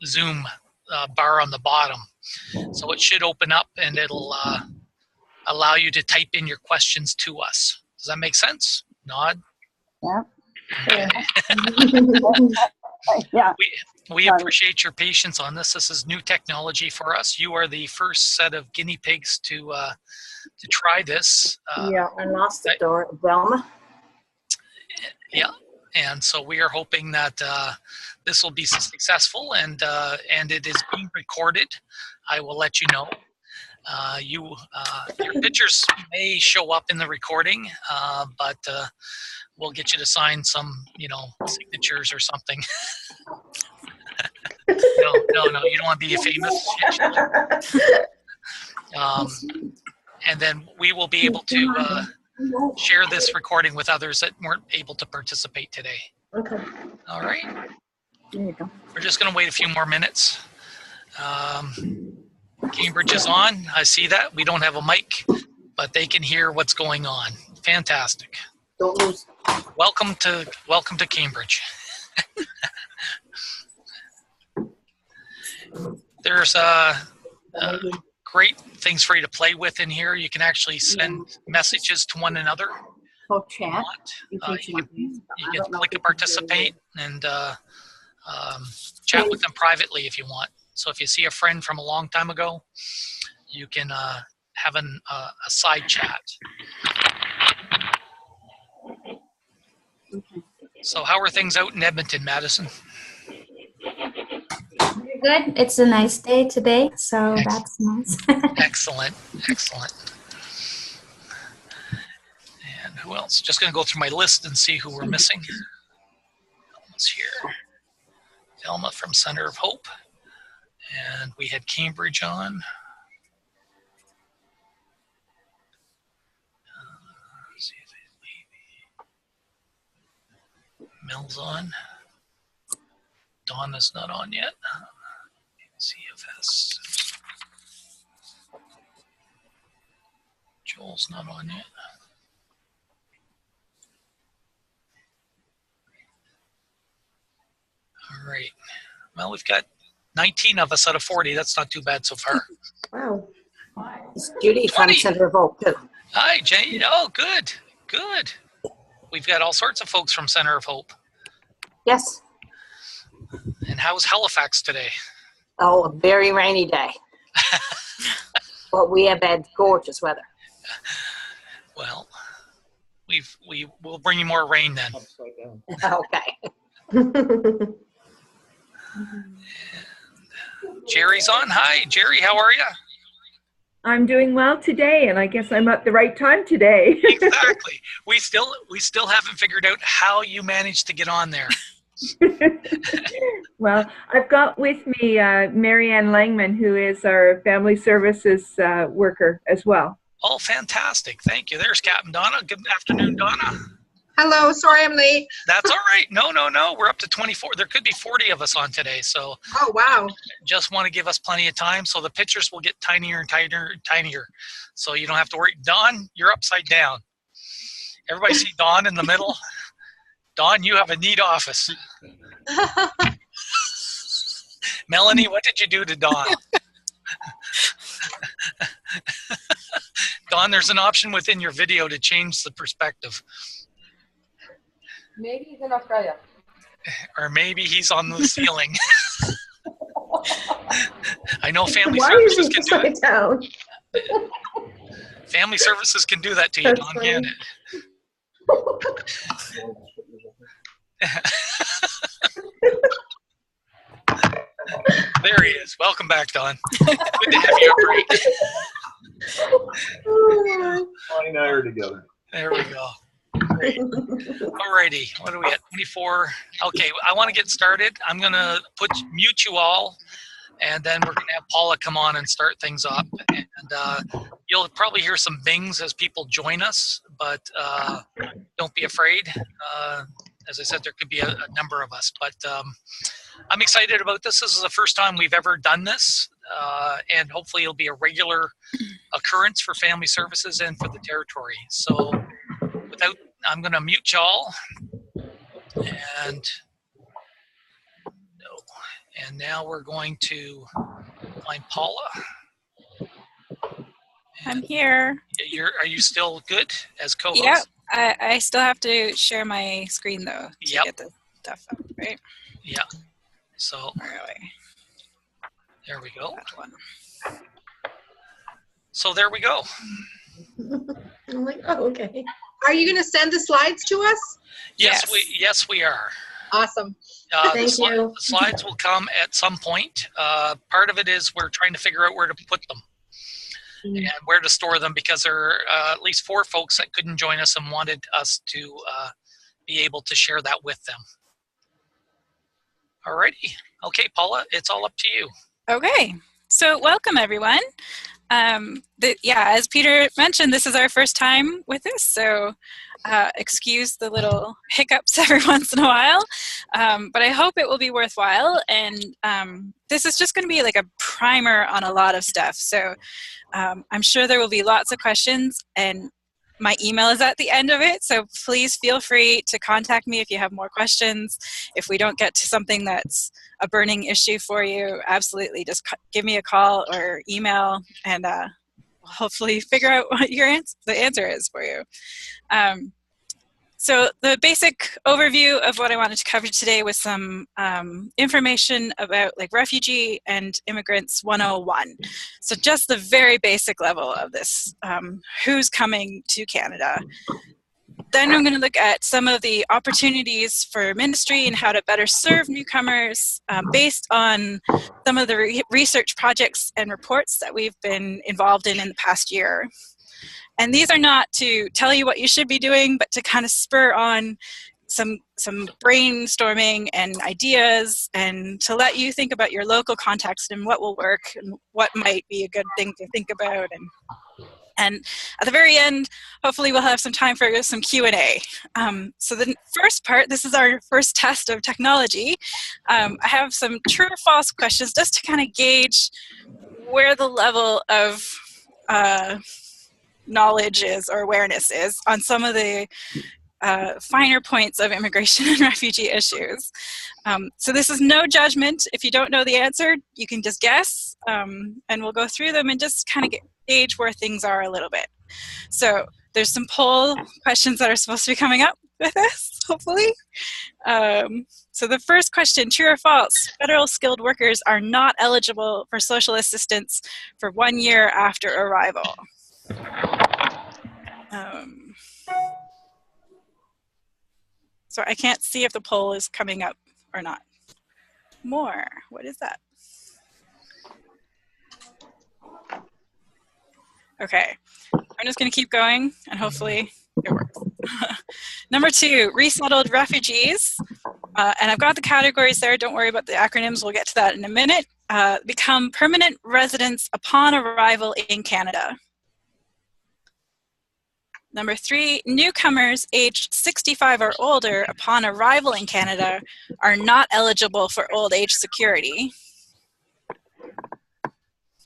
Zoom bar on the bottom. So it should open up and it'll allow you to type in your questions to us. Does that make sense? Nod. Yeah. Okay. Yeah. We appreciate your patience on this. This is new technology for us. You are the first set of guinea pigs to try this. Yeah, I lost the door, Velma. Yeah, and so we are hoping that this will be successful, and it is being recorded. I will let you know. Your pictures may show up in the recording, but we'll get you to sign some, signatures or something. No, you don't want to be famous. And then we will be able to share this recording with others that weren't able to participate today. Okay. All right. There you go. We're just going to wait a few more minutes. Cambridge is on. I see that. We don't have a mic, but they can hear what's going on. Fantastic. Don't lose. Welcome to Cambridge. There's great things for you to play with in here. You can actually send messages to one another. Oh, chat. You can click to participate and chat with them privately if you want. So if you see a friend from a long time ago, you can have a side chat. So how are things out in Edmonton, Madison? Good. It's a nice day today, so that's nice. Excellent. And who else? Just going to go through my list and see who we're missing. Elma's here. Elma from Center of Hope. And we had Cambridge on. Let's see if maybe Mel's on. Donna's not on yet. CFS. Joel's not on yet. All right. Well, we've got 19 of us out of 40. That's not too bad so far. Wow. It's Judy from 20. Center of Hope, too. Hi, Jane. Oh, good. We've got all sorts of folks from Center of Hope. Yes. And how's Halifax today? Oh, a very rainy day. But we have had gorgeous weather. Well, we'll bring you more rain then. Okay. Jerry's on. Hi, Jerry. How are you? I'm doing well today, and I guess I'm at the right time today. Exactly. We still haven't figured out how you managed to get on there. Well, I've got with me Marianne Langman, who is our family services worker as well. Oh, fantastic. Thank you. There's Captain Donna. Good afternoon, Donna. Hello. Sorry I'm late. That's all right. No. We're up to 24. There could be 40 of us on today. So Oh, wow. just want to give us plenty of time. So the pictures will get tinier and tinier. So you don't have to worry. Dawn, you're upside down. Everybody see Dawn in the middle? Dawn, you have a neat office. Melanie, what did you do to Dawn? Dawn, there's an option within your video to change the perspective. Maybe he's in Australia. Or maybe he's on the ceiling. I know family Why services is he can do it. down? Family services can do that to you, Dawn, can't it? There he is. Welcome back, Don. Good to have you up, right? Bonnie and I are together. There we go. Great. Alrighty. What are we at? 24. Okay, I want to get started. I'm going to mute you all, and then we're going to have Paula come on and start things up. And you'll probably hear some bings as people join us, but don't be afraid. As I said, there could be a number of us, but I'm excited about this. This is the first time we've ever done this, and hopefully it'll be a regular occurrence for family services and for the territory. So I'm going to mute y'all, and And now we're going to find Paula. I'm here. Are you still good as co-host? Yep. I still have to share my screen though to Yep. get the stuff up, right? Yeah. So Where are we? there we go. That one. So there we go. I'm like, oh, okay. Are you going to send the slides to us? Yes, we are. Awesome. Thank you. The slides will come at some point. Part of it is we're trying to figure out where to put them and where to store them, because there are at least 4 folks that couldn't join us and wanted us to be able to share that with them. Alrighty. Okay, Paula, it's all up to you. Okay. So welcome everyone. As Peter mentioned, this is our first time with this, so excuse the little hiccups every once in a while, but I hope it will be worthwhile. And this is just going to be like a primer on a lot of stuff, so I'm sure there will be lots of questions, and my email is at the end of it, so please feel free to contact me if you have more questions. If we don't get to something that's a burning issue for you, absolutely just give me a call or email, and we'll hopefully figure out what the answer is for you. So the basic overview of what I wanted to cover today was some information about like refugee and immigrants 101. So just the very basic level of this, who's coming to Canada. Then I'm going to look at some of the opportunities for ministry and how to better serve newcomers based on some of the research projects and reports that we've been involved in the past year. And these are not to tell you what you should be doing, but to kind of spur on some brainstorming and ideas, and to let you think about your local context and what will work and what might be a good thing to think about. And at the very end, hopefully we'll have some time for some Q&A. So the first part, this is our first test of technology. I have some true or false questions just to kind of gauge where the level of knowledge is or awareness is on some of the finer points of immigration and refugee issues. So this is no judgment. If you don't know the answer, you can just guess, and we'll go through them and just kind of gauge where things are a little bit. So there's some poll questions that are supposed to be coming up with this, hopefully. So the first question, true or false, federal skilled workers are not eligible for social assistance for 1 year after arrival. So I can't see if the poll is coming up or not. More, what is that? Okay, I'm just going to keep going and hopefully it works. Number 2, resettled refugees. And I've got the categories there. Don't worry about the acronyms. We'll get to that in a minute. Become permanent residents upon arrival in Canada. Number 3, newcomers aged 65 or older upon arrival in Canada are not eligible for old age security.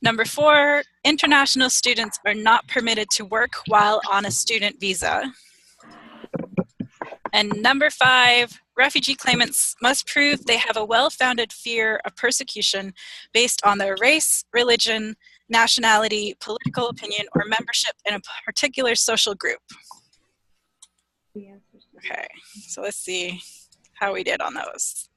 Number 4, international students are not permitted to work while on a student visa. And number 5, refugee claimants must prove they have a well-founded fear of persecution based on their race, religion, nationality, political opinion, or membership in a particular social group. Okay, so let's see how we did on those.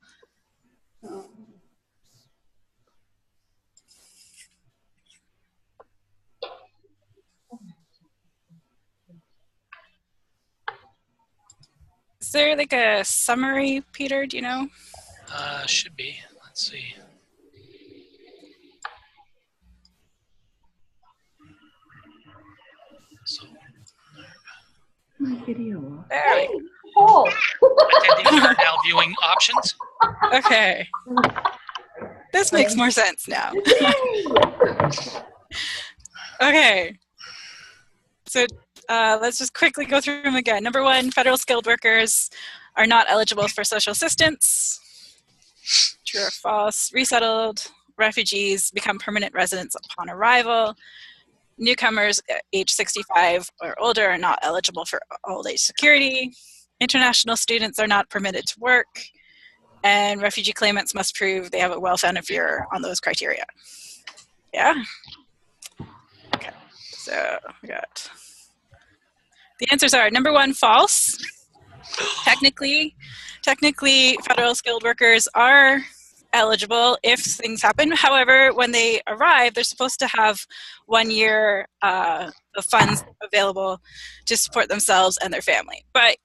Is there like a summary, Peter, do you know? Should be. Let's see. So, My video. There we go. Oh. attendees are now viewing options. Okay. This makes more sense now. Okay. So let's just quickly go through them again. Number 1, federal skilled workers are not eligible for social assistance. True or false? Resettled refugees become permanent residents upon arrival. Newcomers age 65 or older are not eligible for old age security. International students are not permitted to work. and refugee claimants must prove they have a well-founded fear on those criteria. Yeah? Okay, so we got, the answers are number 1, false. Technically, federal skilled workers are eligible if things happen. However, when they arrive, they're supposed to have 1 year of funds available to support themselves and their family. But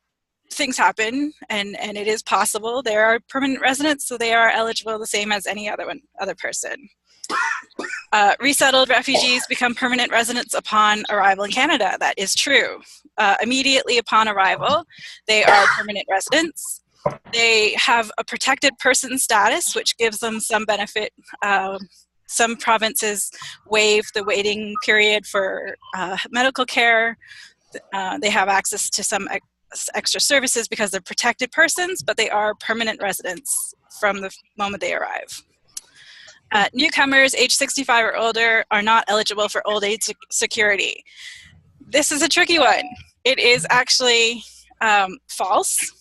things happen, and it is possible. They are permanent residents, so they are eligible the same as any other person. Resettled refugees become permanent residents upon arrival in Canada. That is true. Immediately upon arrival, they are permanent residents. They have a protected person status, which gives them some benefit. Some provinces waive the waiting period for medical care. They have access to some extra services because they're protected persons, but they are permanent residents from the moment they arrive. Newcomers age 65 or older are not eligible for old age security. This is a tricky one. It is actually false,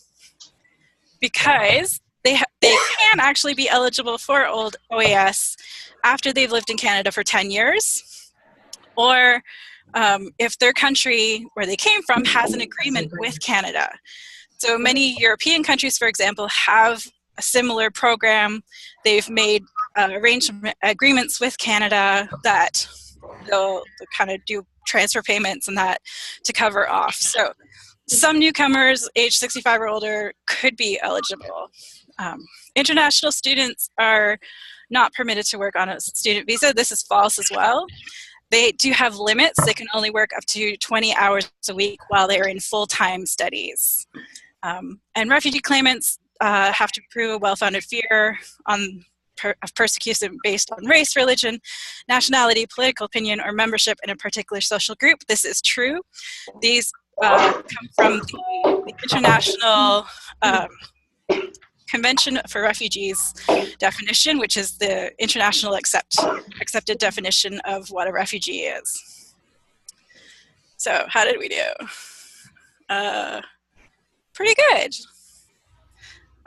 because they can actually be eligible for old OAS after they've lived in Canada for 10 years, or if their country where they came from has an agreement with Canada. So many European countries, for example, have a similar program. They've made agreements with Canada that they'll kind of do transfer payments and that to cover off. So some newcomers age 65 or older could be eligible. International students are not permitted to work on a student visa. This is false as well. They do have limits. They can only work up to 20 hours a week while they're in full-time studies. And refugee claimants have to prove a well-founded fear of persecution based on race, religion, nationality, political opinion, or membership in a particular social group. This is true. These come from the International Convention for Refugees definition, which is the international accepted definition of what a refugee is. So how did we do? Pretty good.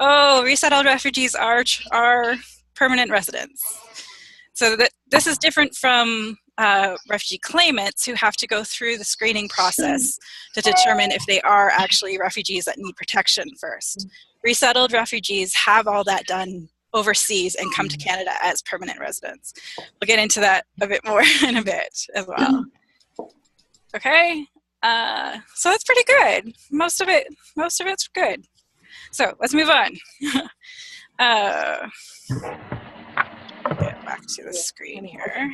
Oh, resettled refugees are permanent residents. So this is different from refugee claimants who have to go through the screening process to determine if they are actually refugees that need protection first. Resettled refugees have all that done overseas and come to Canada as permanent residents. We'll get into that a bit more in a bit as well. Okay, so that's pretty good. Most of it's good. So let's move on. Get back to the screen here.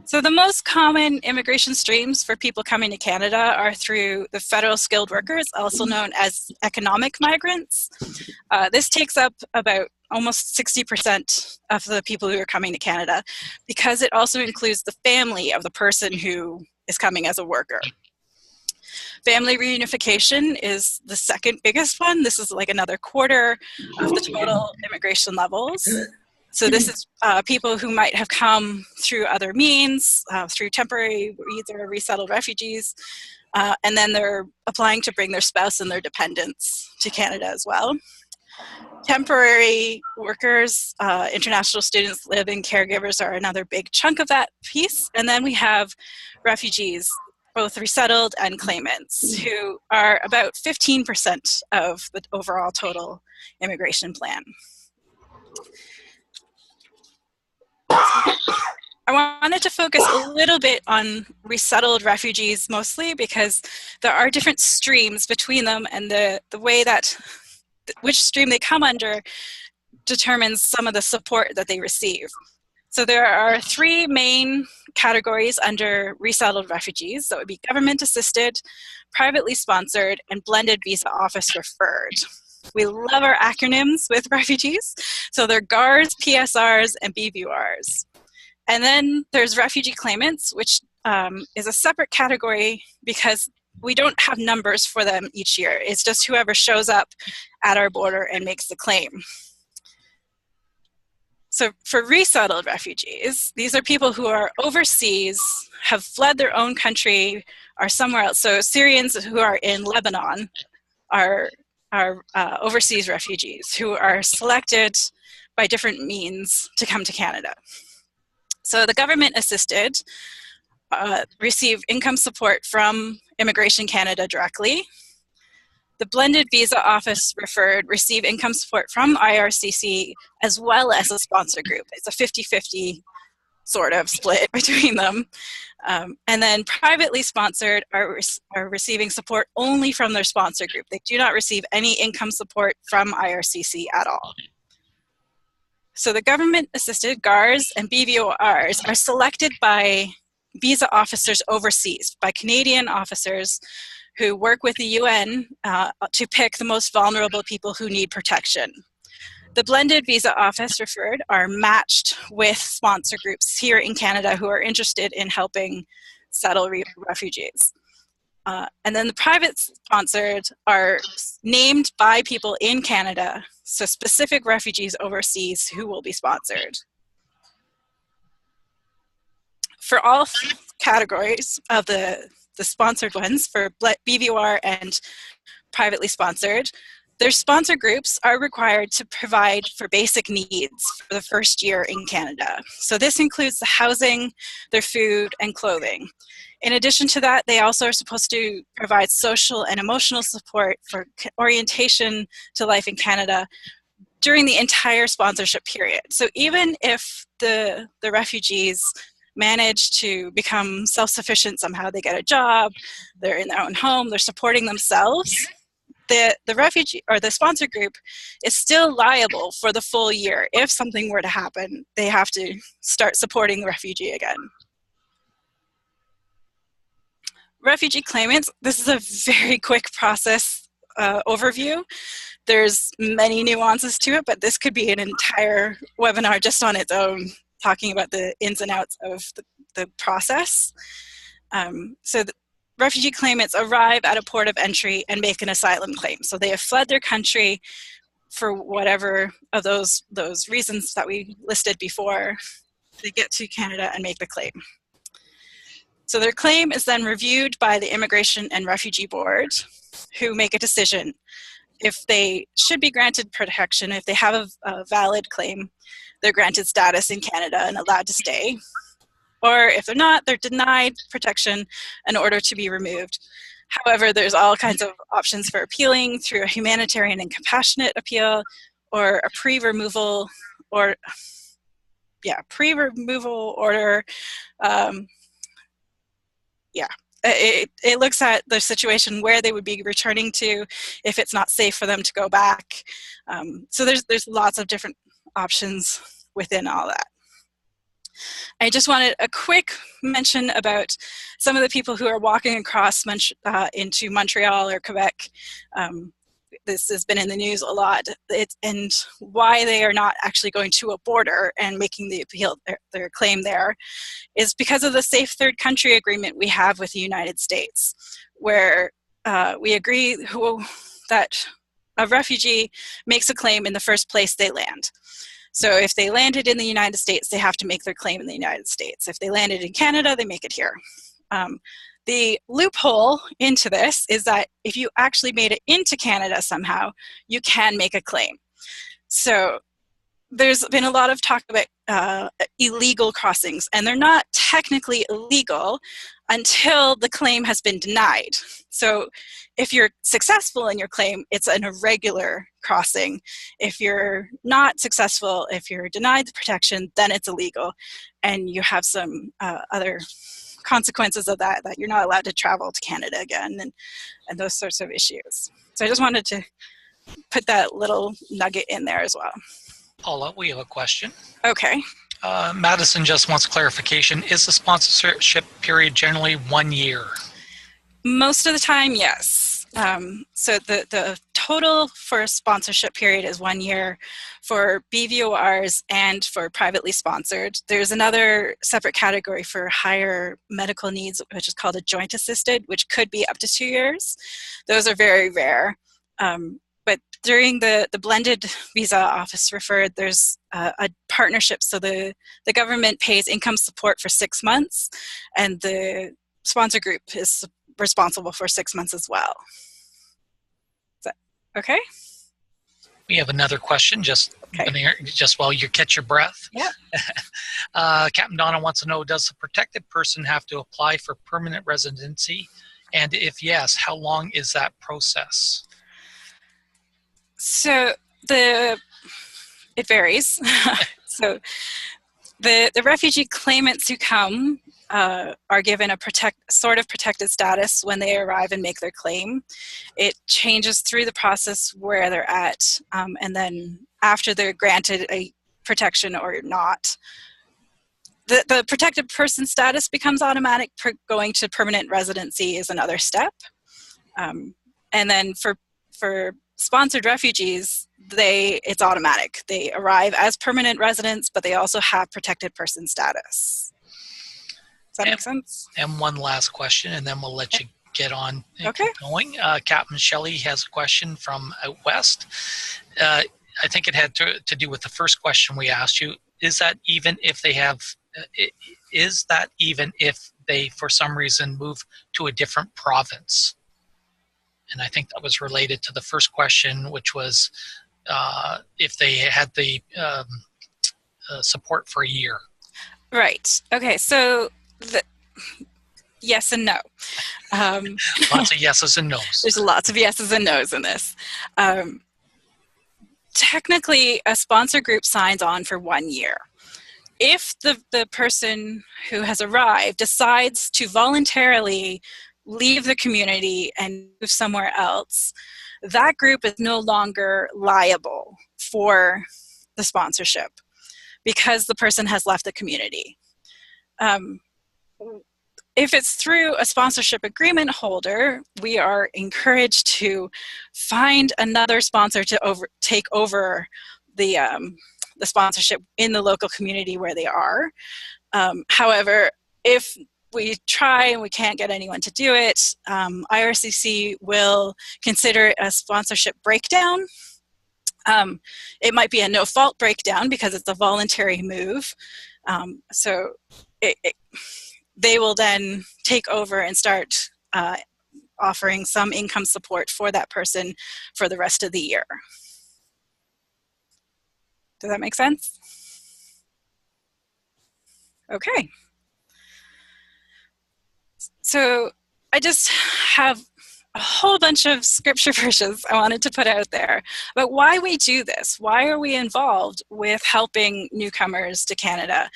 So the most common immigration streams for people coming to Canada are through the federal skilled workers, also known as economic migrants. This takes up about almost 60% of the people who are coming to Canada, because it also includes the family of the person who is coming as a worker. Family reunification is the second biggest one. This is like another quarter of the total immigration levels. So this is people who might have come through other means, through temporary, either resettled refugees, and then they're applying to bring their spouse and their dependents to Canada as well. Temporary workers, international students, living caregivers are another big chunk of that piece. And then we have refugees, both resettled and claimants, who are about 15% of the overall total immigration plan. I wanted to focus a little bit on resettled refugees mostly because there are different streams between them, and the way that which stream they come under determines some of the support that they receive. So there are three main categories under resettled refugees. That would be government assisted, privately sponsored, and blended visa office referred. We love our acronyms with refugees. So they're GARs, PSRs, and BVRs. And then there's refugee claimants, which is a separate category because we don't have numbers for them each year. It's just whoever shows up at our border and makes the claim. So for resettled refugees, these are people who are overseas, have fled their own country, are somewhere else. So Syrians who are in Lebanon are are overseas refugees who are selected by different means to come to Canada. So the government assisted receive income support from Immigration Canada directly. The blended visa office referred receive income support from IRCC as well as a sponsor group. It's a 50-50 sort of split between them. And then privately sponsored are receiving support only from their sponsor group. They do not receive any income support from IRCC at all. So the government-assisted GARs and BVORs are selected by visa officers overseas, by Canadian officers who work with the UN to pick the most vulnerable people who need protection. The blended visa office referred are matched with sponsor groups here in Canada who are interested in helping settle refugees. And then the private sponsored are named by people in Canada, so specific refugees overseas who will be sponsored. For all categories of the sponsored ones, for BVOR and privately sponsored, their sponsor groups are required to provide for basic needs for the first year in Canada. So this includes the housing, their food, and clothing. In addition to that, they also are supposed to provide social and emotional support for orientation to life in Canada during the entire sponsorship period. So even if the refugees manage to become self-sufficient somehow, they get a job, they're in their own home, they're supporting themselves, the refugee or the sponsor group is still liable for the full year. If something were to happen, they have to start supporting the refugee again. Refugee claimants, this is a very quick process overview. There's many nuances to it, but this could be an entire webinar just on its own, talking about the ins and outs of the process. So the refugee claimants arrive at a port of entry and make an asylum claim. So they have fled their country for whatever of those reasons that we listed before. They get to Canada and make the claim. So their claim is then reviewed by the Immigration and Refugee Board, who make a decision if they should be granted protection. If they have a valid claim, they're granted status in Canada and allowed to stay. Or if they're not, they're denied protection in order to be removed. However, there's all kinds of options for appealing through a humanitarian and compassionate appeal, or a pre-removal order. It looks at the situation where they would be returning to if it's not safe for them to go back. So there's lots of different options within all that. I just wanted a quick mention about some of the people who are walking across into Montreal or Quebec. This has been in the news a lot, and why they are not actually going to a border and making the appeal, their claim there, is because of the Safe Third Country Agreement we have with the United States, where we agree that a refugee makes a claim in the first place they land. So if they landed in the United States, they have to make their claim in the United States. If they landed in Canada, they make it here. The loophole into this is that if you actually made it into Canada somehow, you can make a claim. So there's been a lot of talk about illegal crossings, and they're not technically illegal until the claim has been denied. So if you're successful in your claim, it's an irregular crossing. If you're not successful, if you're denied the protection, then it's illegal, and you have some other consequences of that you're not allowed to travel to Canada again, and those sorts of issues. So I just wanted to put that little nugget in there as well. Paula, we have a question. Okay. Madison just wants clarification. Is the sponsorship period generally 1 year? Most of the time, yes. So the total for a sponsorship period is 1 year for BVORs and for privately sponsored. There's another separate category for higher medical needs, which is called a joint assisted, which could be up to 2 years. Those are very rare. But during the blended visa office referred, there's a partnership. So the government pays income support for 6 months, and the sponsor group is responsible for 6 months as well. Okay. We have another question, just while you catch your breath. Yep. Captain Donna wants to know, does the protected person have to apply for permanent residency? And if yes, how long is that process? So it varies. So the refugee claimants who come are given a sort of protected status when they arrive and make their claim. It changes through the process where they're at, and then after they're granted a protection or not, the protected person status becomes automatic. Going to permanent residency is another step, and then for sponsored refugees, it's automatic. They arrive as permanent residents, but they also have protected person status. Does that make sense? And one last question, and then we'll let you get on and Okay. keep going. Captain Shelley has a question from out west. I think it had to do with the first question we asked you. Is that even if they, for some reason, move to a different province? And I think that was related to the first question, which was if they had the support for a year. Right. Okay. So yes and no. Lots of yeses and nos. There's lots of yeses and nos in this. Technically, a sponsor group signs on for 1 year. If the person who has arrived decides to voluntarily leave the community and move somewhere else, that group is no longer liable for the sponsorship because the person has left the community. If it's through a sponsorship agreement holder, we are encouraged to find another sponsor to take over the sponsorship in the local community where they are. However, if we try and we can't get anyone to do it, IRCC will consider a sponsorship breakdown. It might be a no-fault breakdown because it's a voluntary move. So they will then take over and start offering some income support for that person for the rest of the year. Does that make sense? Okay. So I just have a whole bunch of scripture verses I wanted to put out there about why we do this. Why are we involved with helping newcomers to Canada?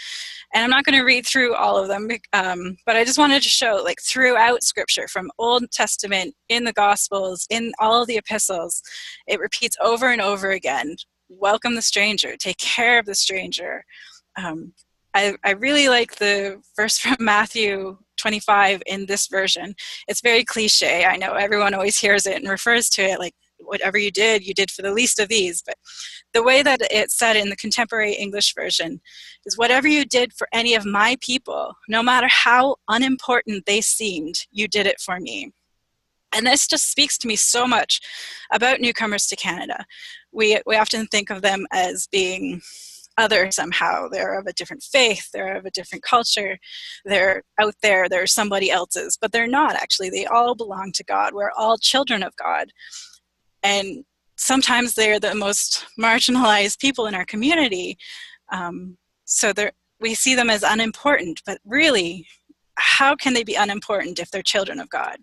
And I'm not going to read through all of them, but I just wanted to show, like, throughout Scripture, from Old Testament, in the Gospels, in all of the epistles, it repeats over and over again, welcome the stranger, take care of the stranger. I really like the verse from Matthew 25 in this version. It's very cliche. I know everyone always hears it and refers to it like, whatever you did for the least of these. But the way that it's said in the contemporary English version is, whatever you did for any of my people, no matter how unimportant they seemed, you did it for me. And this just speaks to me so much about newcomers to Canada. We often think of them as being other somehow. They're of a different faith, they're of a different culture, they're out there, they're somebody else's, but they're not actually. They all belong to God. We're all children of God. And sometimes they're the most marginalized people in our community. So we see them as unimportant, but really, how can they be unimportant if they're children of God?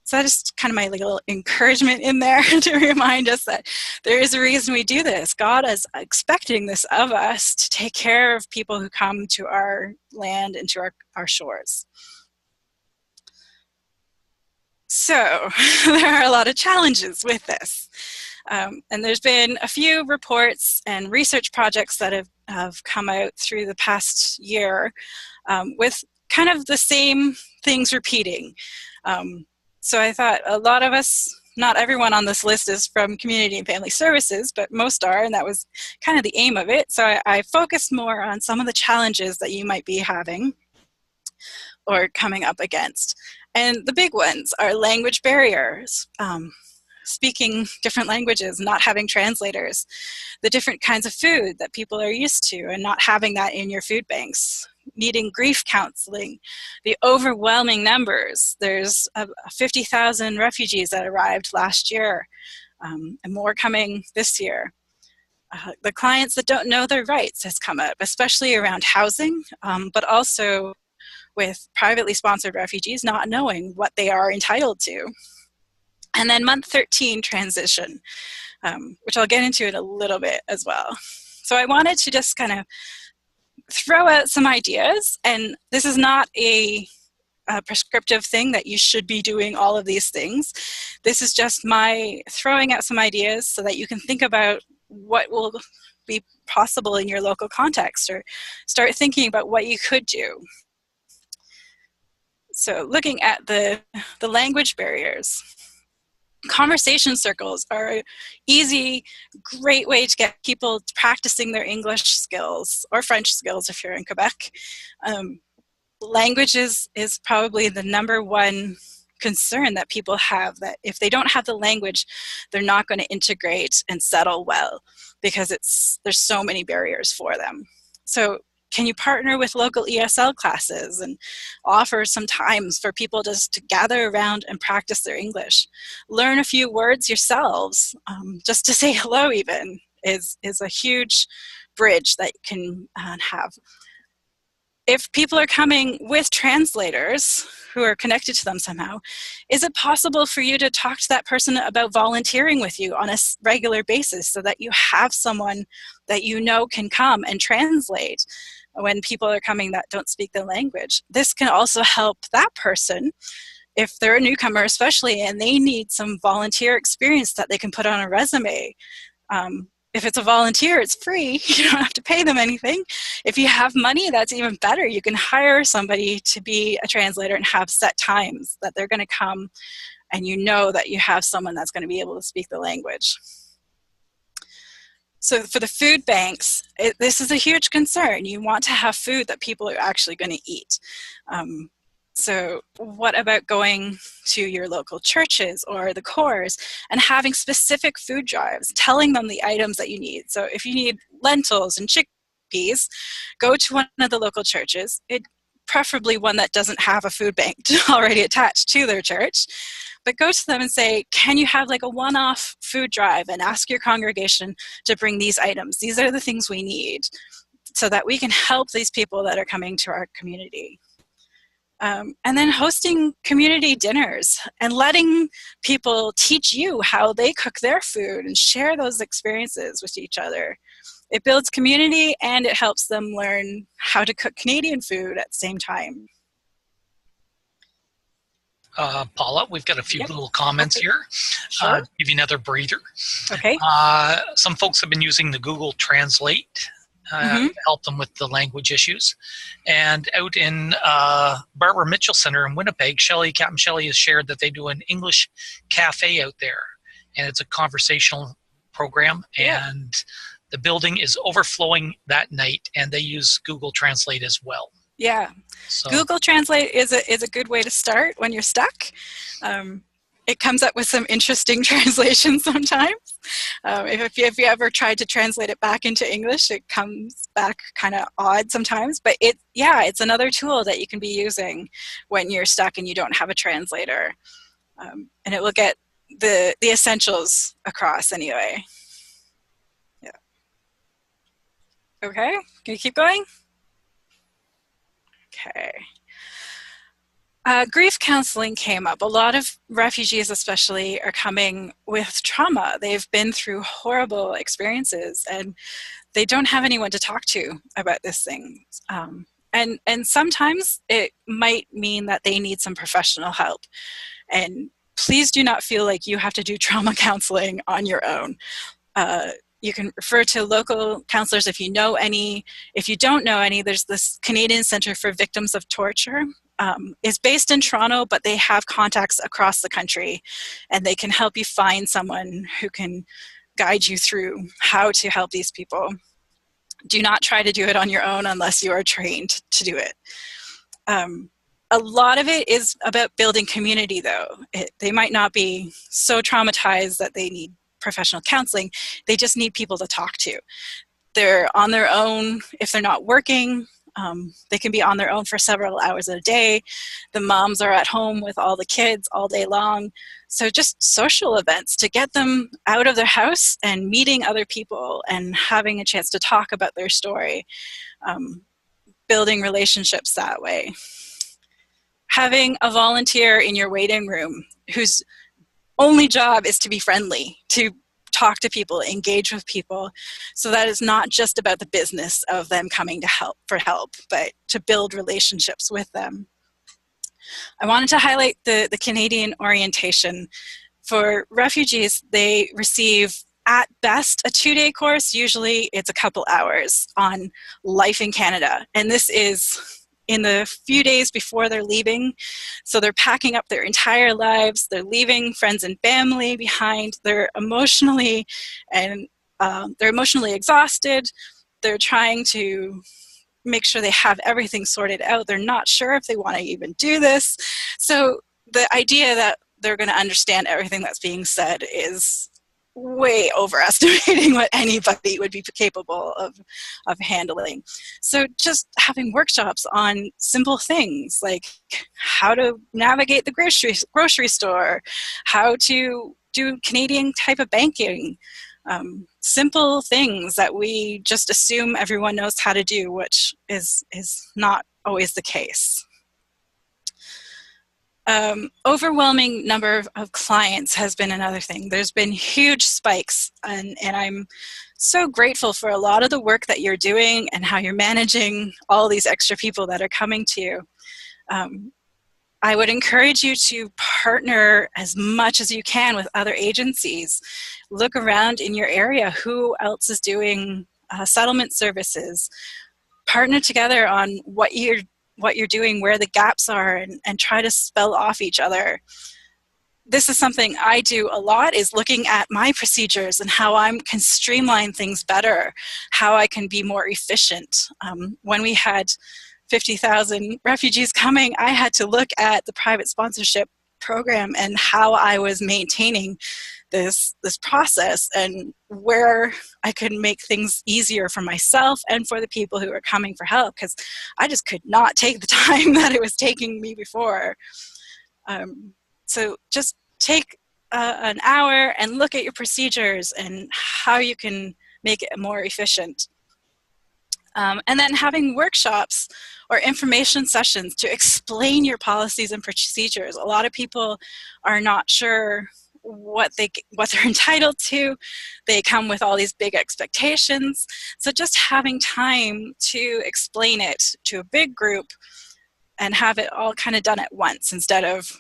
So that's just kind of my little encouragement in there to remind us that there is a reason we do this. God is expecting this of us, to take care of people who come to our land and to our shores. So there are a lot of challenges with this. And there's been a few reports and research projects that have come out through the past year with kind of the same things repeating. So I thought a lot of us, not everyone on this list is from Community and Family Services, but most are, and that was kind of the aim of it. So I focused more on some of the challenges that you might be having or coming up against. And the big ones are language barriers, speaking different languages, not having translators, the different kinds of food that people are used to and not having that in your food banks. needing grief counseling, the overwhelming numbers. There's 50,000 refugees that arrived last year, and more coming this year. The clients that don't know their rights has come up, especially around housing, but also with privately sponsored refugees not knowing what they are entitled to. And then month 13 transition, which I'll get into in a little bit as well. So I wanted to just kind of throw out some ideas, and this is not a prescriptive thing that you should be doing all of these things. This is just my throwing out some ideas so that you can think about what will be possible in your local context, or start thinking about what you could do. So looking at the language barriers, conversation circles are an easy, great way to get people practicing their English skills or French skills if you're in Quebec. Language is probably the number one concern that people have, that if they don't have the language, they're not going to integrate and settle well, because there's so many barriers for them. So can you partner with local ESL classes and offer some times for people just to gather around and practice their English? Learn a few words yourselves, just to say hello even is a huge bridge that you can have. If people are coming with translators who are connected to them somehow, is it possible for you to talk to that person about volunteering with you on a regular basis, so that you have someone that you know can come and translate when people are coming that don't speak the language? This can also help that person, if they're a newcomer especially, and they need some volunteer experience that they can put on a resume. If it's a volunteer, it's free. You don't have to pay them anything. If you have money, that's even better. You can hire somebody to be a translator and have set times that they're going to come, and you know that you have someone that's going to be able to speak the language. So for the food banks, this is a huge concern. You want to have food that people are actually going to eat. So what about going to your local churches or the cores and having specific food drives, telling them the items that you need? So if you need lentils and chickpeas, go to one of the local churches, preferably one that doesn't have a food bank already attached to their church. But go to them and say, can you have like a one-off food drive, and ask your congregation to bring these items. These are the things we need, so that we can help these people that are coming to our community. And then hosting community dinners and letting people teach you how they cook their food and share those experiences with each other. It builds community, and it helps them learn how to cook Canadian food at the same time. Paula, we've got a few little comments here. Sure. Give you another breather. Okay. Some folks have been using the Google Translate to help them with the language issues. And out in Barbara Mitchell Center in Winnipeg, Captain Shelley has shared that they do an English cafe out there. And it's a conversational program. Yeah. And the building is overflowing that night, and they use Google Translate as well. Yeah, so. Google Translate is a good way to start when you're stuck. It comes up with some interesting translations sometimes. If you ever tried to translate it back into English, it comes back kind of odd sometimes. But it's another tool that you can be using when you're stuck and you don't have a translator, and it will get the essentials across anyway. Yeah. Okay, can you keep going? Okay. Grief counseling came up. A lot of refugees especially are coming with trauma. They've been through horrible experiences, and they don't have anyone to talk to about this thing. And sometimes it might mean that they need some professional help. And please do not feel like you have to do trauma counseling on your own. You can refer to local counselors if you know any. If you don't know any, there's this Canadian Centre for Victims of Torture. It's based in Toronto, but they have contacts across the country, and they can help you find someone who can guide you through how to help these people. Do not try to do it on your own unless you are trained to do it. A lot of it is about building community, though. They might not be so traumatized that they need professional counseling. They just need people to talk to. They're on their own if they're not working. They can be on their own for several hours a day. The moms are at home with all the kids all day long. So just social events to get them out of their house and meeting other people and having a chance to talk about their story, building relationships that way. Having a volunteer in your waiting room whose only job is to be friendly, to talk to people, engage with people, so that it's not just about the business of them coming to help, but to build relationships with them. I wanted to highlight the Canadian orientation. For refugees, they receive at best a 2-day course. Usually it's a couple hours on life in Canada. And this is in the few days before they're leaving. So they're packing up their entire lives. They're leaving friends and family behind. They're emotionally exhausted. They're trying to make sure they have everything sorted out. They're not sure if they want to even do this. So the idea that they're going to understand everything that's being said is way overestimating what anybody would be capable of handling. So just having workshops on simple things like how to navigate the grocery store, how to do Canadian type of banking, simple things that we just assume everyone knows how to do, which is not always the case. Overwhelming number of clients has been another thing. There's been huge spikes, and I'm so grateful for a lot of the work that you're doing and how you're managing all these extra people that are coming to you. I would encourage you to partner as much as you can with other agencies. Look around in your area, who else is doing settlement services. Partner together on what you're doing, where the gaps are, and try to spell off each other. This is something I do a lot, is looking at my procedures and how I can streamline things better, how I can be more efficient. When we had 50,000 refugees coming, I had to look at the private sponsorship program and how I was maintaining this process and where I could make things easier for myself and for the people who are coming for help, because I just could not take the time that it was taking me before. So just take an hour and look at your procedures and how you can make it more efficient. And then having workshops or information sessions to explain your policies and procedures. A lot of people are not sure what they're entitled to. They come with all these big expectations. So just having time to explain it to a big group and have it all kind of done at once, instead of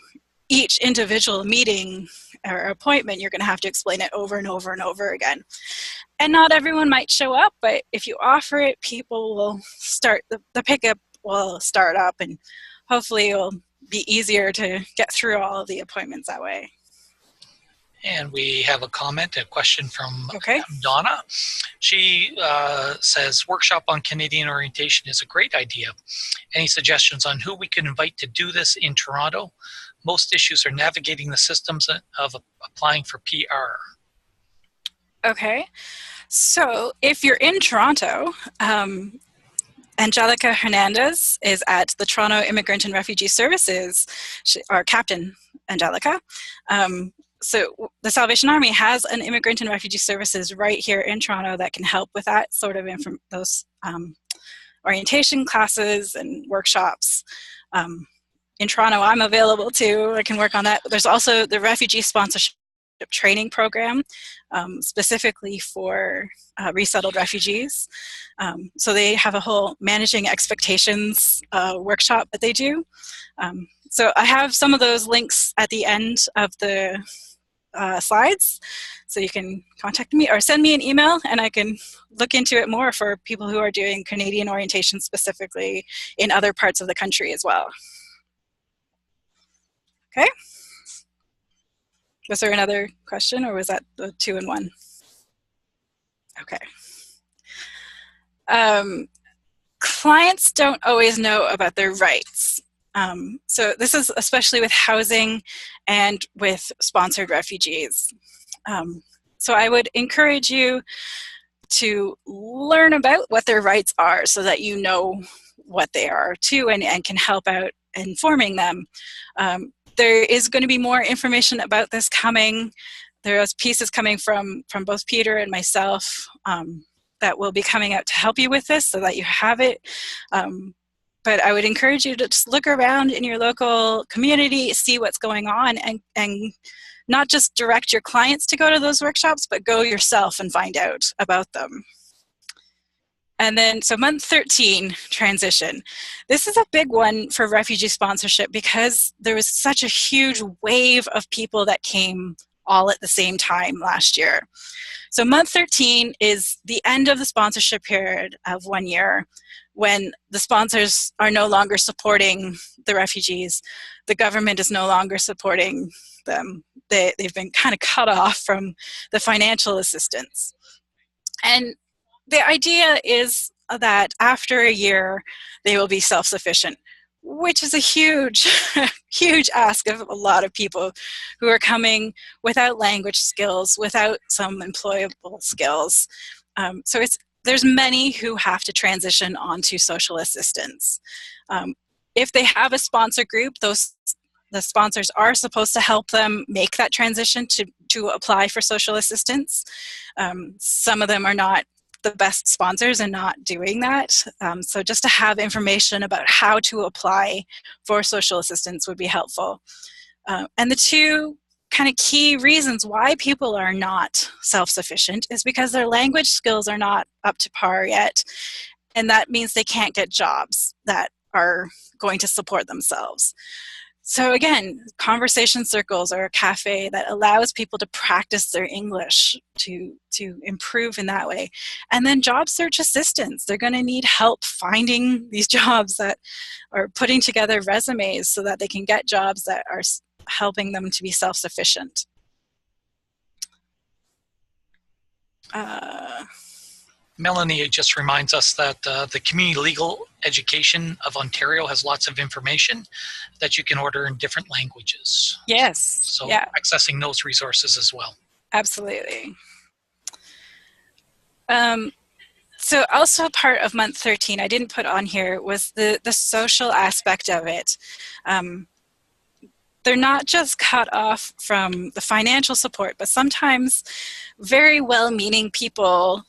each individual meeting or appointment, you're going to have to explain it over and over and over again. And not everyone might show up, but if you offer it, people will start, the pickup will start up, and hopefully it will be easier to get through all of the appointments that way. And we have a question from Okay. Donna. She says, workshop on Canadian orientation is a great idea. Any suggestions on who we can invite to do this in Toronto? Most issues are navigating the systems of applying for PR. Okay. So if you're in Toronto, Angelica Hernandez is at the Toronto Immigrant and Refugee Services, or Captain Angelica. So the Salvation Army has an Immigrant and Refugee Services right here in Toronto that can help with that sort of those orientation classes and workshops. In Toronto, I'm available too. I can work on that. There's also the Refugee Sponsorship Training Program, specifically for resettled refugees. So they have a whole managing expectations workshop that they do. So I have some of those links at the end of the slides, so you can contact me or send me an email and I can look into it more for people who are doing Canadian orientation specifically in other parts of the country as well. Okay. Was there another question, or was that the 2 in 1? Okay. Clients don't always know about their rights. So this is especially with housing and with sponsored refugees. So I would encourage you to learn about what their rights are so that you know what they are too, and can help out informing them. There is going to be more information about this coming. There's pieces coming from both Peter and myself that will be coming out to help you with this so that you have it. But I would encourage you to just look around in your local community, see what's going on, and not just direct your clients to go to those workshops, but go yourself and find out about them. And then, so month 13, transition. This is a big one for refugee sponsorship because there was such a huge wave of people that came all at the same time last year. So month 13 is the end of the sponsorship period of 1 year, when the sponsors are no longer supporting the refugees. The government is no longer supporting them. They've been kind of cut off from the financial assistance. And the idea is that after a year, they will be self-sufficient, which is a huge, huge ask of a lot of people who are coming without language skills, without some employable skills. So there's many who have to transition onto social assistance. If they have a sponsor group, the sponsors are supposed to help them make that transition to apply for social assistance. Some of them are not the best sponsors and not doing that. So just to have information about how to apply for social assistance would be helpful. And the two kind of key reasons why people are not self-sufficient is because their language skills are not up to par yet. And that means they can't get jobs that are going to support themselves. So again, conversation circles are a cafe that allows people to practice their English to improve in that way. And then job search assistance. They're going to need help finding these jobs that are putting together resumes so that they can get jobs that are helping them to be self-sufficient. Melanie just reminds us that the Community Legal Education of Ontario has lots of information that you can order in different languages. Yes. So yeah. Accessing those resources as well. Absolutely. So also part of month 13, I didn't put on here, was the social aspect of it. They're not just cut off from the financial support, but sometimes very well-meaning people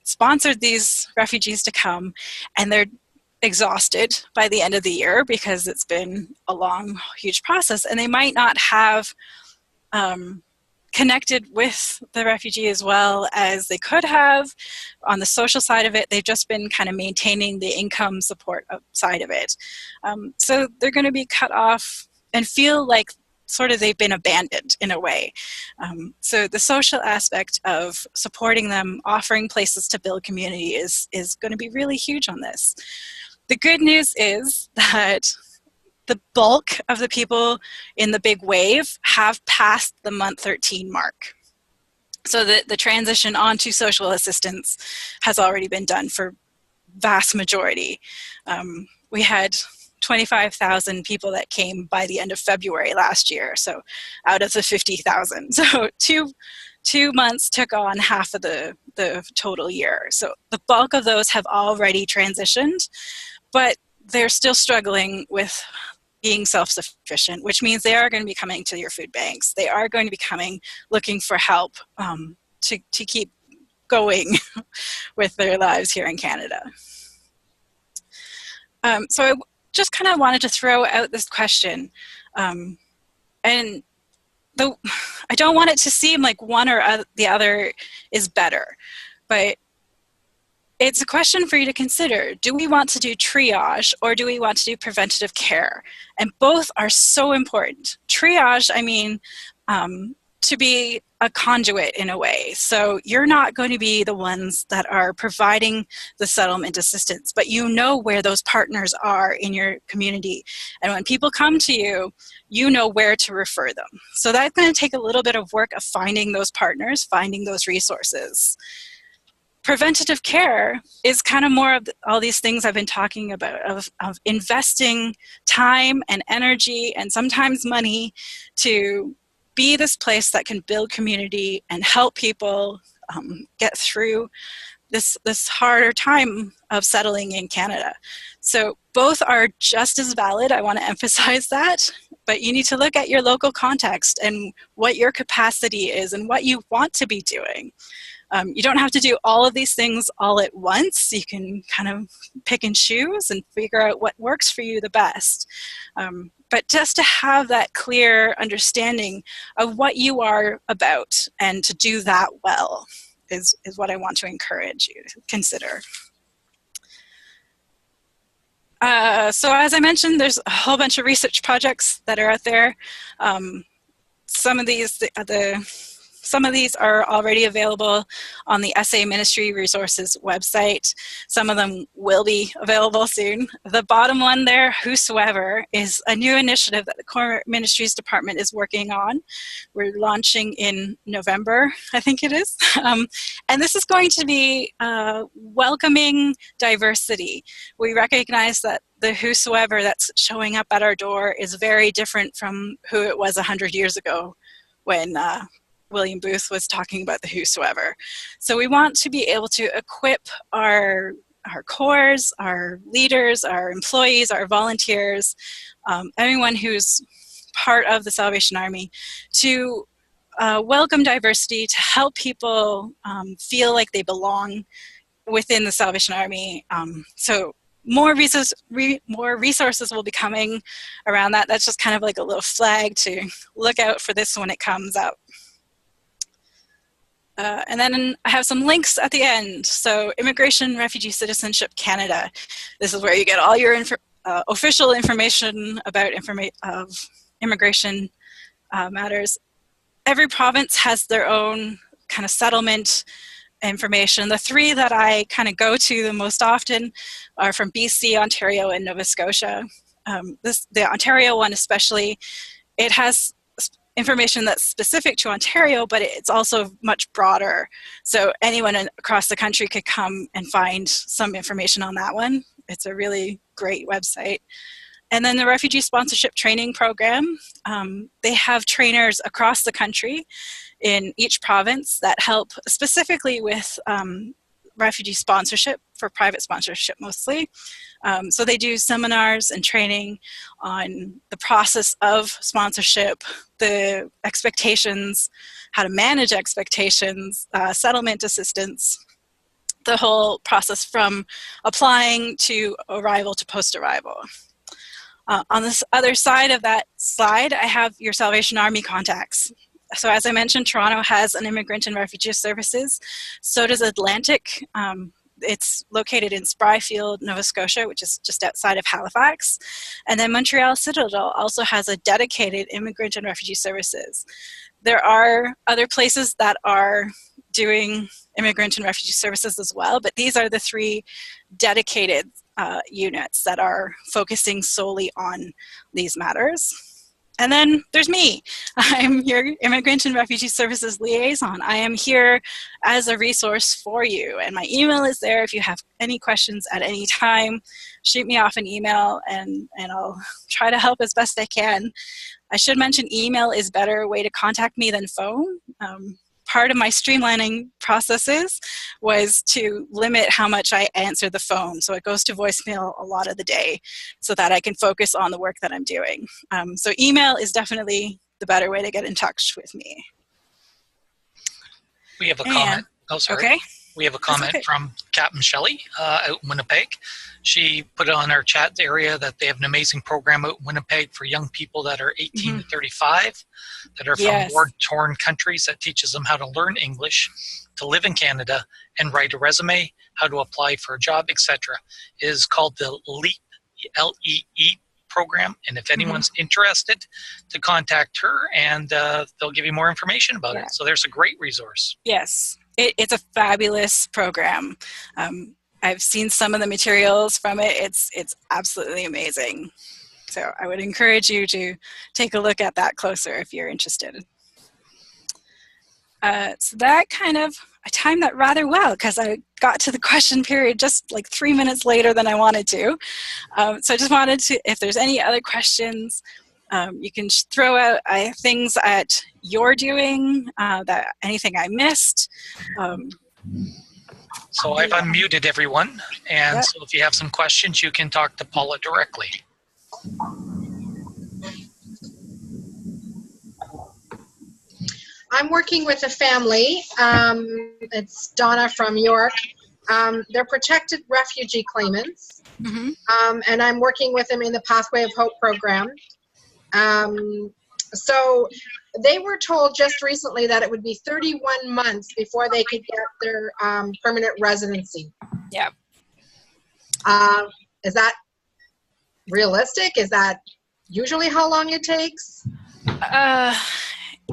sponsored these refugees to come, and they're exhausted by the end of the year because it's been a long, huge process, and they might not have connected with the refugee as well as they could have on the social side of it. They've just been kind of maintaining the income support side of it. So they're going to be cut off and feel like sort of they've been abandoned in a way. So the social aspect of supporting them, offering places to build community is going to be really huge on this. The good news is that the bulk of the people in the big wave have passed the month 13 mark. So the transition onto social assistance has already been done for vast majority. We had 25,000 people that came by the end of February last year, so out of the 50,000. So two months took on half of the total year. So the bulk of those have already transitioned, but they're still struggling with being self-sufficient, which means they are going to be coming to your food banks. They are going to be coming looking for help to keep going with their lives here in Canada. So I just kind of wanted to throw out this question. And I don't want it to seem like one or the other is better, but it's a question for you to consider. Do we want to do triage or do we want to do preventative care? And both are so important. Triage, I mean, to be a conduit in a way. So you're not going to be the ones that are providing the settlement assistance, but you know where those partners are in your community. And when people come to you, you know where to refer them. So that's going to take a little bit of work of finding those partners, finding those resources. Preventative care is kind of more of all these things I've been talking about, of investing time and energy and sometimes money to be this place that can build community and help people get through this harder time of settling in Canada. So both are just as valid. I want to emphasize that. But you need to look at your local context and what your capacity is and what you want to be doing. You don't have to do all of these things all at once. You can kind of pick and choose and figure out what works for you the best. But just to have that clear understanding of what you are about and to do that well is what I want to encourage you to consider. So as I mentioned, there's a whole bunch of research projects that are out there. Some of these are already available on the SA Ministry Resources website. Some of them will be available soon. The bottom one there, Whosoever, is a new initiative that the Core Ministries Department is working on. We're launching in November, I think it is. And this is going to be welcoming diversity. We recognize that the whosoever that's showing up at our door is very different from who it was 100 years ago when William Booth was talking about the whosoever. So we want to be able to equip our cores, our leaders, our employees, our volunteers, everyone who's part of the Salvation Army to welcome diversity, to help people feel like they belong within the Salvation Army. So more resources will be coming around that. That's just kind of like a little flag to look out for this when it comes up. And then I have some links at the end. So Immigration, Refugee, Citizenship Canada. This is where you get all your official information about immigration matters. Every province has their own kind of settlement information. The three that I kind of go to the most often are from BC, Ontario, and Nova Scotia. The Ontario one especially, it has information that's specific to Ontario, but it's also much broader. So anyone across the country could come and find some information on that one. It's a really great website. And then the Refugee Sponsorship Training Program, they have trainers across the country in each province that help specifically with refugee sponsorship, for private sponsorship mostly. So they do seminars and training on the process of sponsorship, the expectations, how to manage expectations, settlement assistance, the whole process from applying to arrival to post-arrival. On this other side of that slide, I have your Salvation Army contacts. So as I mentioned, Toronto has an immigrant and refugee services. So does Atlantic. It's located in Spryfield, Nova Scotia, which is just outside of Halifax. And then Montreal Citadel also has a dedicated immigrant and refugee services. There are other places that are doing immigrant and refugee services as well, but these are the three dedicated units that are focusing solely on these matters. And then there's me. I'm your Immigrant and Refugee Services Liaison. I am here as a resource for you. And my email is there if you have any questions at any time. Shoot me off an email and I'll try to help as best I can. I should mention email is a better way to contact me than phone. Part of my streamlining processes was to limit how much I answer the phone. So it goes to voicemail a lot of the day so that I can focus on the work that I'm doing. So email is definitely the better way to get in touch with me. We have a comment. Oh, sorry. Okay. We have a comment from Captain Shelley out in Winnipeg. She put on our chat area that they have an amazing program out in Winnipeg for young people that are 18 to 35 that are from war-torn countries that teaches them how to learn English, to live in Canada, and write a resume, how to apply for a job, etc. It is called the LEAP, L-E-E program, and if anyone's interested, to contact her and they'll give you more information about it. So there's a great resource. Yes. It's a fabulous program. I've seen some of the materials from it. It's absolutely amazing. So I would encourage you to take a look at that closer if you're interested. So that I timed that rather well because I got to the question period just like 3 minutes later than I wanted to. So I just wanted to, if there's any other questions, you can throw out things that you're doing, that anything I missed. So I've unmuted everyone, and Yep. so if you have some questions, you can talk to Paula directly. I'm working with a family. It's Donna from York. They're protected refugee claimants, Mhm. and I'm working with them in the Pathway of Hope program. So they were told just recently that it would be 31 months before they could get their permanent residency. Yeah. Is that realistic? Is that usually how long it takes?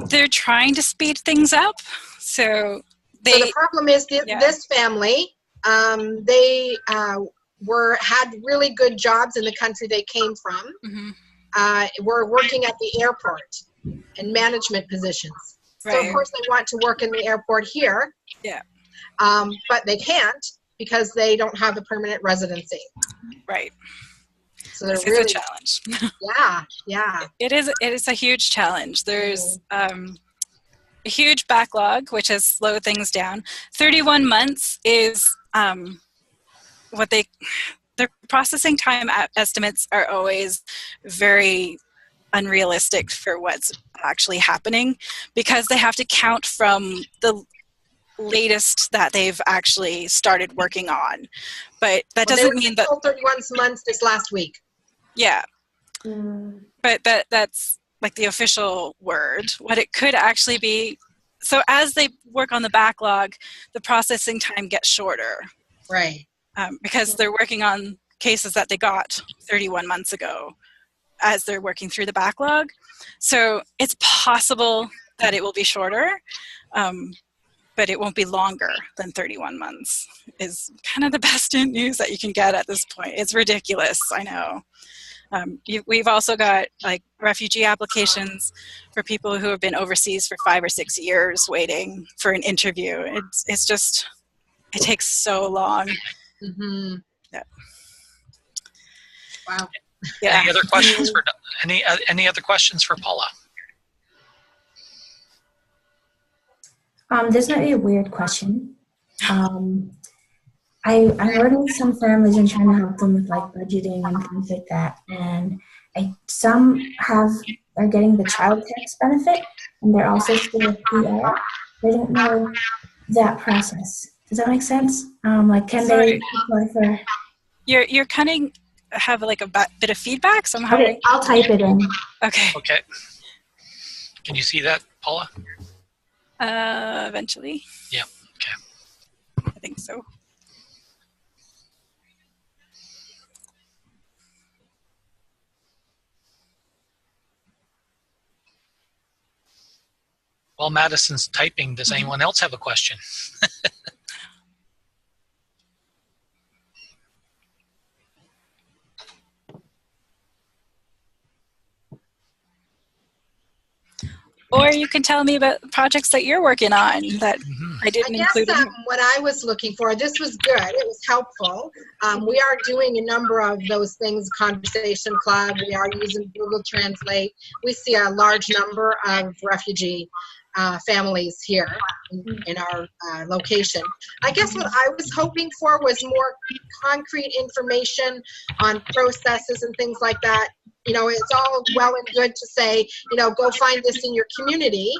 They're trying to speed things up. So they, So the problem is Yeah. this family, they had really good jobs in the country they came from. Mhm. Were working at the airport in management positions. So Right. of course they want to work in the airport here. Yeah. But they can't because they don't have a permanent residency. Right. So they're This is really, a challenge. yeah. It is a huge challenge. There's a huge backlog, which has slowed things down. 31 months is their processing time estimates are always very unrealistic for what's actually happening, because they have to count from the latest that they've actually started working on. But that doesn't mean that, 31 months this last week. yeah, Mm. but that's like the official word. What it could actually be, so as they work on the backlog, the processing time gets shorter, Right. because they're working on cases that they got 31 months ago as they're working through the backlog. So it's possible that it will be shorter, but it won't be longer than 31 months is kind of the best news that you can get at this point. It's ridiculous, I know. We've also got like refugee applications for people who have been overseas for 5 or 6 years waiting for an interview. It's just, it takes so long. Mm-hmm. Yeah. Wow. Yeah. Any other questions for any other questions for Paula? This might be a weird question. I'm working with some families and trying to help them with like budgeting and things like that. And some are getting the child tax benefit, and they're also still a PR. They don't know that process. Does that make sense? Like, can they apply for? You're kind of have like a bit of feedback somehow. Okay, I'll type it in. Okay. Okay. Can you see that, Paula? Eventually. Yeah. Okay. I think so. While Madison's typing, does anyone else have a question? Or you can tell me about projects that you're working on that I didn't I guess include. what I was looking for, this was good. It was helpful. We are doing a number of those things, Conversation Club. We are using Google Translate. We see a large number of refugee families here in our location. I guess what I was hoping for was more concrete information on processes and things like that. You know, it's all well and good to say, you know, go find this in your community,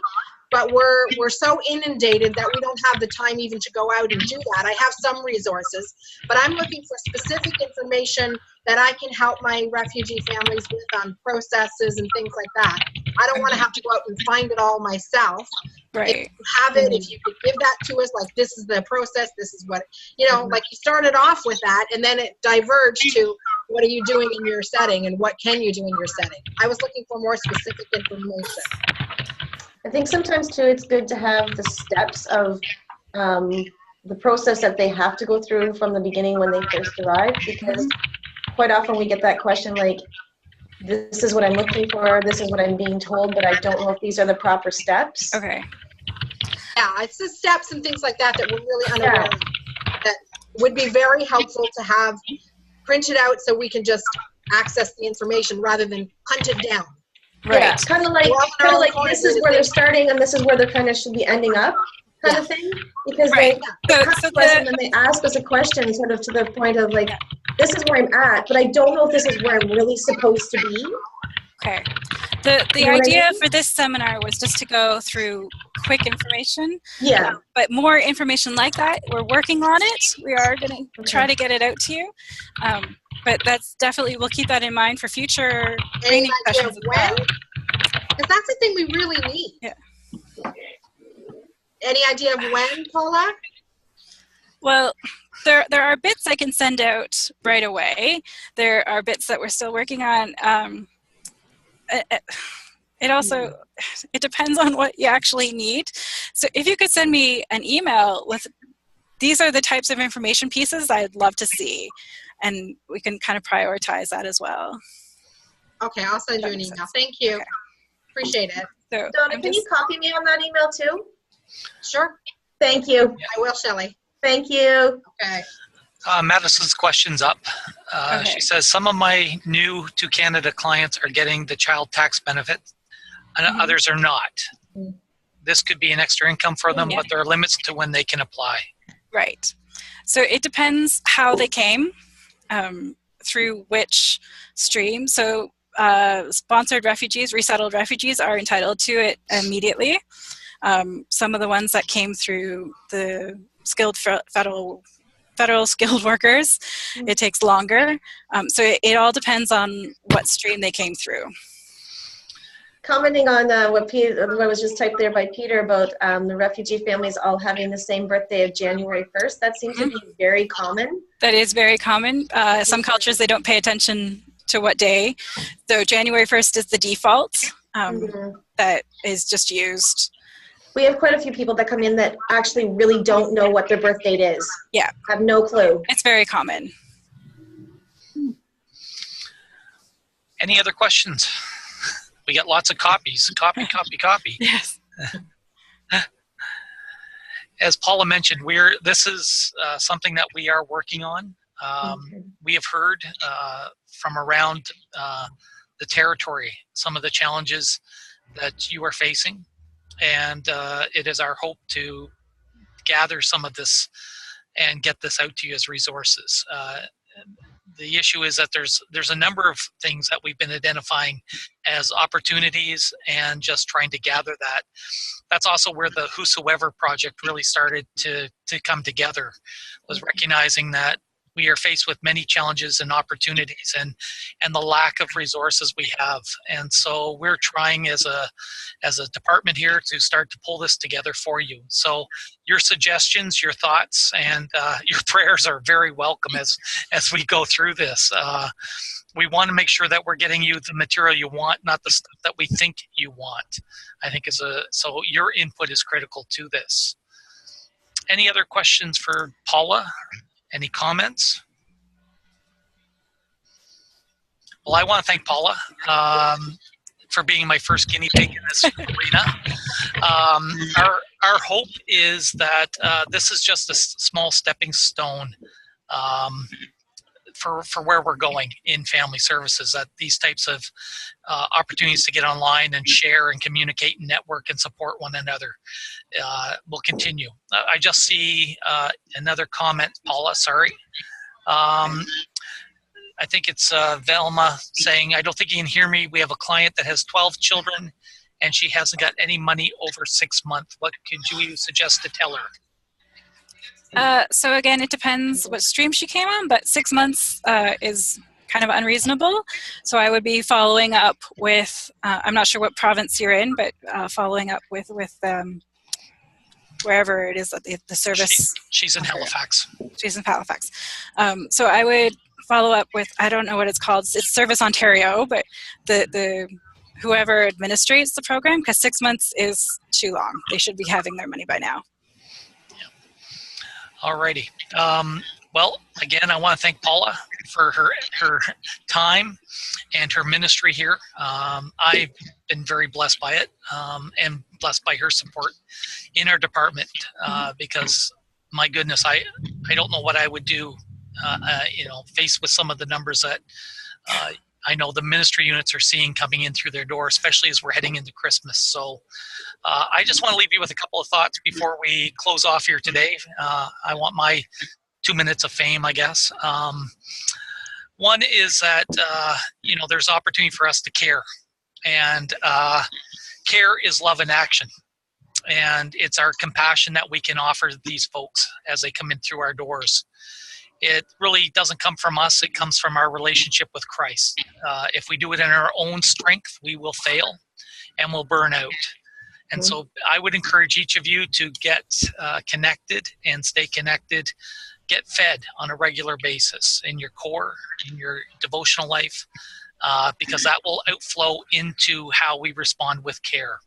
but we're so inundated that we don't have the time even to go out and do that. I have some resources, but I'm looking for specific information that I can help my refugee families with on processes and things like that. I don't want to have to go out and find it all myself. Right. If you have it, if you could give that to us, like this is the process, this is what, you know, like you started off with that and then it diverged to what are you doing in your setting and what can you do in your setting. I was looking for more specific information. I think sometimes too, it's good to have the steps of the process that they have to go through from the beginning when they first arrive, because quite often we get that question like, this is what I'm looking for, this is what I'm being told, but I don't know if these are the proper steps. Okay. Yeah, it's the steps and things like that that we're really unaware of. That would be very helpful to have printed out so we can just access the information rather than hunt it down. Right. Yeah, kind of like this is where they're starting and this is where they're kind of should be ending up. kind of thing, because Right. they So- come so to us the- and then they ask us a question sort of to the point of like, this is where I'm at, but I don't know if this is where I'm really supposed to be. Okay. The You know what I idea mean? for this seminar was just to go through quick information, Yeah. but more information like that. We're working on it. We are going to try to get it out to you. But that's definitely, we'll keep that in mind for future Any training idea sessions as when? well. Because that's the thing we really need. Yeah. Any idea of when, Paula? Well, there are bits I can send out right away. There are bits that we're still working on. It also, it depends on what you actually need. So if you could send me an email with, these are the types of information pieces I'd love to see, and we can kind of prioritize that as well. Okay, I'll send you an email. Thank you. Okay. Appreciate it. So Donna, I'm can you just, copy me on that email too? Sure, Thank you. I will, Shelley. Thank you. Okay. Madison's question's up. Okay. She says, some of my new to Canada clients are getting the child tax benefit and others are not. This could be an extra income for them, but there are limits to when they can apply. right. So it depends how they came, through which stream. So sponsored refugees, resettled refugees are entitled to it immediately. Some of the ones that came through the skilled federal skilled workers, it takes longer. So it all depends on what stream they came through. Commenting on what was just typed there by Peter about the refugee families all having the same birthday of January 1st, that seems to be very common. That is very common. Some cultures, they don't pay attention to what day. So January 1st is the default that is just used. We have quite a few people that come in that actually really don't know what their birth date is. Yeah. Have no clue. It's very common. Any other questions? We got lots of copies. Copy. Yes. As Paula mentioned, this is something that we are working on. We have heard from around the territory some of the challenges that you are facing, and it is our hope to gather some of this and get this out to you as resources. The issue is that there's a number of things that we've been identifying as opportunities and just trying to gather that. That's also where the Whosoever project really started to come together, was recognizing that we are faced with many challenges and opportunities and the lack of resources we have. And so we're trying as a department here to start to pull this together for you. So your suggestions, your thoughts, and your prayers are very welcome as we go through this. We want to make sure that we're getting you the material you want, not the stuff that we think you want. I think so your input is critical to this. Any other questions for Paula? Any comments? Well, I want to thank Paula for being my first guinea pig in this arena. Our hope is that this is just a small stepping stone for where we're going in family services, that these types of opportunities to get online and share and communicate and network and support one another will continue. I just see another comment, Paula, sorry. I think it's Velma saying, I don't think you can hear me. We have a client that has 12 children and she hasn't got any money over 6 months. What could you suggest to tell her? So again, it depends what stream she came on, but 6 months is kind of unreasonable. So I would be following up with, I'm not sure what province you're in, but following up with wherever it is that the service. She's in Halifax. She's in Halifax. So I would follow up with, I don't know what it's called. It's Service Ontario, but the whoever administrates the program, because 6 months is too long. They should be having their money by now. Alrighty. Well, again, I want to thank Paula for her time and her ministry here. I've been very blessed by it and blessed by her support in our department because, my goodness, I don't know what I would do, faced with some of the numbers that I know the ministry units are seeing coming in through their door, especially as we're heading into Christmas. So I just want to leave you with a couple of thoughts before we close off here today. I want my 2 minutes of fame, I guess. One is that, there's opportunity for us to care. And care is love in action. And it's our compassion that we can offer these folks as they come in through our doors. It really doesn't come from us. It comes from our relationship with Christ. If we do it in our own strength, we will fail and we'll burn out. And so I would encourage each of you to get connected and stay connected, get fed on a regular basis in your core, in your devotional life, because that will outflow into how we respond with care.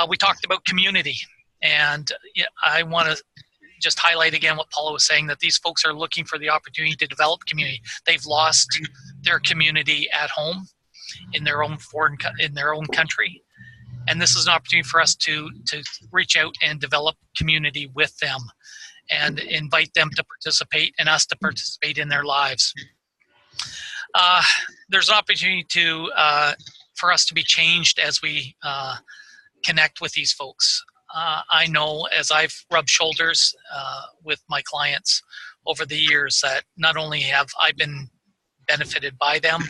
We talked about community, and I want to just highlight again what Paula was saying, that these folks are looking for the opportunity to develop community. They've lost their community at home in their own country. And this is an opportunity for us to reach out and develop community with them and invite them to participate and us to participate in their lives. There's an opportunity for us to be changed as we connect with these folks. I know as I've rubbed shoulders with my clients over the years that not only have I been benefited by them,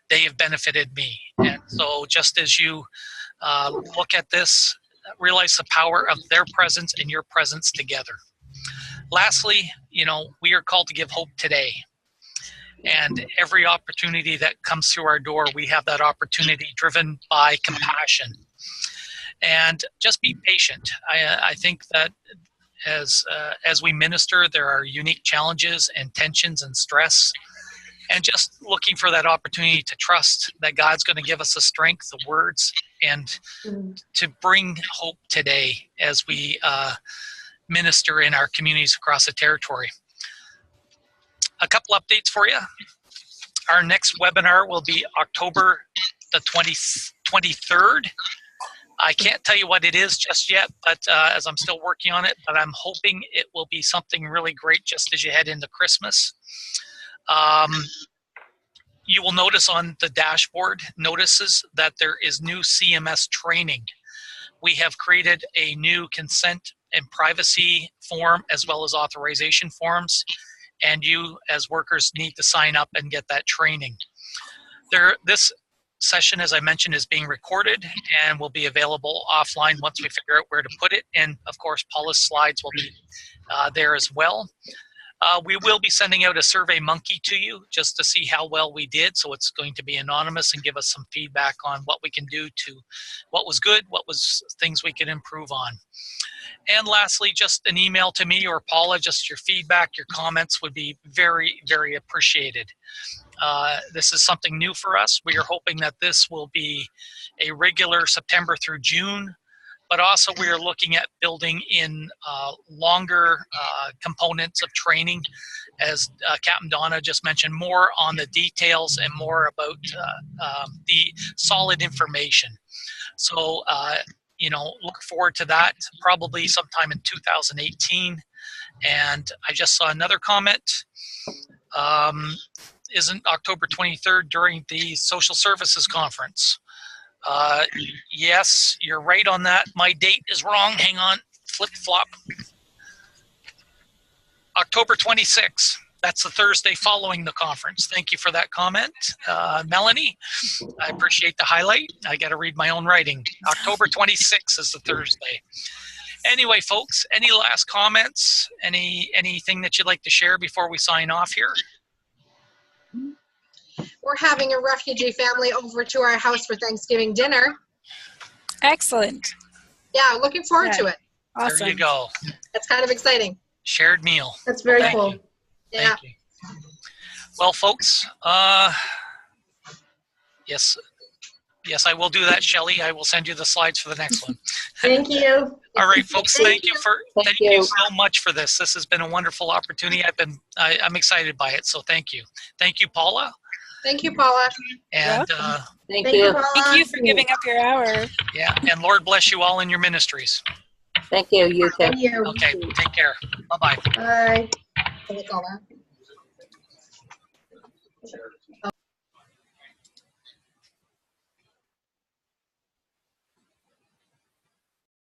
they have benefited me. And so just as you look at this, realize the power of their presence and your presence together. Lastly, we are called to give hope today. And every opportunity that comes through our door, we have that opportunity driven by compassion. And just be patient. I think that as we minister, there are unique challenges and tensions and stress. And just looking for that opportunity to trust that God's going to give us the strength, the words, and to bring hope today as we minister in our communities across the territory. A couple updates for you. Our next webinar will be October the 23rd. I can't tell you what it is just yet, but as I'm still working on it, but I'm hoping it will be something really great just as you head into Christmas. You will notice on the dashboard notices that there is new CMS training. We have created a new consent and privacy form as well as authorization forms, and you as workers need to sign up and get that training. This session, as I mentioned, is being recorded and will be available offline once we figure out where to put it. And of course, Paula's slides will be there as well. We will be sending out a Survey Monkey to you just to see how well we did. So it's going to be anonymous and give us some feedback on what we can do to what was good, what was things we could improve on. And lastly, just an email to me or Paula, just your feedback, your comments would be very, very appreciated. This is something new for us. We are hoping that this will be a regular September through June, but also we are looking at building in longer components of training, as Captain Donna just mentioned, more on the details and more about the solid information. So, look forward to that probably sometime in 2018. And I just saw another comment. Isn't October 23rd during the Social Services Conference? Yes, you're right on that. My date is wrong. Hang on. Flip-flop. October 26th. That's the Thursday following the conference. Thank you for that comment. Melanie, I appreciate the highlight. I got to read my own writing. October 26th is the Thursday. Anyway, folks, any last comments? Anything that you'd like to share before we sign off here? We're having a refugee family over to our house for Thanksgiving dinner. Excellent. Yeah, looking forward to it. Awesome. There you go. That's kind of exciting. Shared meal. That's very cool. You. Yeah. Thank you. Well, folks, yes, I will do that, Shelley. I will send you the slides for the next one. Thank you. All right, folks. Thank you Thank you. so much for this. This has been a wonderful opportunity. I'm excited by it. So thank you. Thank you, Paula. Thank you, Paula. And Thank you. Paula. Thank you for giving up your hour. yeah, and Lord bless you all in your ministries. Thank you. You too. Thank you. Okay, take care. Bye-bye. Bye. So that's all that.